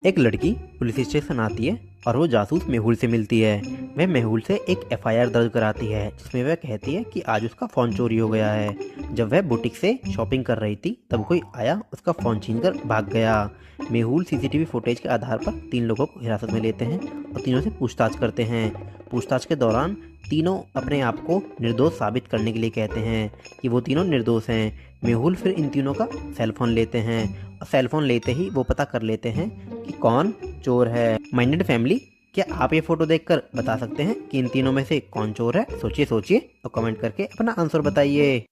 एक लड़की police station आती है और वो जासूस मेहुल से मिलती है। वह मेहुल से एक एफआईआर दर्ज कराती है जिसमें वह कहती है कि आज उसका फ़ोन चोरी हो गया है। जब वह बुटीक से शॉपिंग कर रही थी तब कोई आया उसका फ़ोन छीनकर भाग गया। मेहुल सीसीटीवी फुटेज के आधार पर 3 लोगों को हिरासत में लेते हैं और तीनों से पूछताछ करते हैं। पूछताछ के दौरान तीनों अपने आप को निर्दोष साबित करने के लिए कहते हैं कि वो तीनों निर्दोष हैं। मेहुल फिर इन तीनों का सेलफोन लेते हैं और सेलफोन लेते ही वो पता कर लेते हैं कि कौन चोर है। माइंडेड फैमिली, क्या आप ये फोटो देखकर बता सकते हैं कि इन तीनों में से कौन चोर है? सोचिए सोचिए और कमेंट करके अपना आंसर बताइए।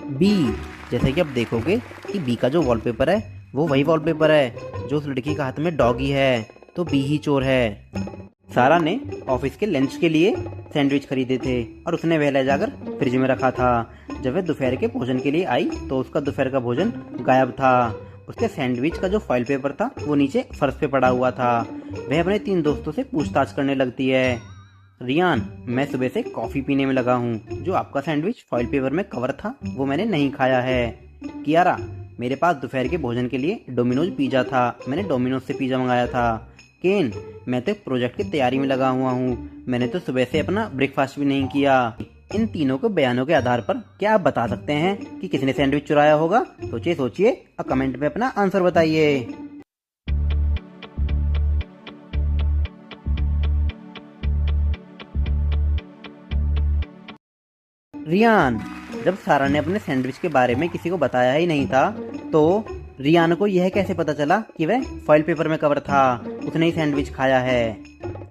बी, जैसे कि आप देखोगे कि बी का जो वॉलपेपर है वो वही वॉलपेपर है जो उस लड़की का हाथ में डॉगी है, तो बी ही चोर है। सारा ने ऑफिस के लंच के लिए सैंडविच खरीदे थे और उसने वह ले जाकर फ्रिज में रखा था। जब वह दोपहर के भोजन के लिए आई तो उसका दोपहर का भोजन गायब था। उसके सैंडविच का जो फॉइल पेपर था वो नीचे फर्श पे पड़ा हुआ था। वह अपने 3 दोस्तों से पूछताछ करने लगती है। रियान, मैं सुबह से कॉफ़ी पीने में लगा हूँ। जो आपका सैंडविच फॉइल पेपर में कवर था वो मैंने नहीं खाया है। कियारा, मेरे पास दोपहर के भोजन के लिए डोमिनोज पिज़्ज़ा था, मैंने डोमिनोज से पिज़्ज़ा मंगाया था। केन, मैं तो प्रोजेक्ट की तैयारी में लगा हुआ हूँ, मैंने तो सुबह से अपना ब्रेकफास्ट भी नहीं किया। इन तीनों के बयानों के आधार पर क्या आप बता सकते हैं कि किसने सैंडविच चुराया होगा? सोचिए सोचिए और कमेंट में अपना आंसर बताइए। रियान, जब सारा ने अपने सैंडविच के बारे में किसी को बताया ही नहीं था तो रियान को यह कैसे पता चला कि वह फॉइल पेपर में कवर था? उसने ही सैंडविच खाया है।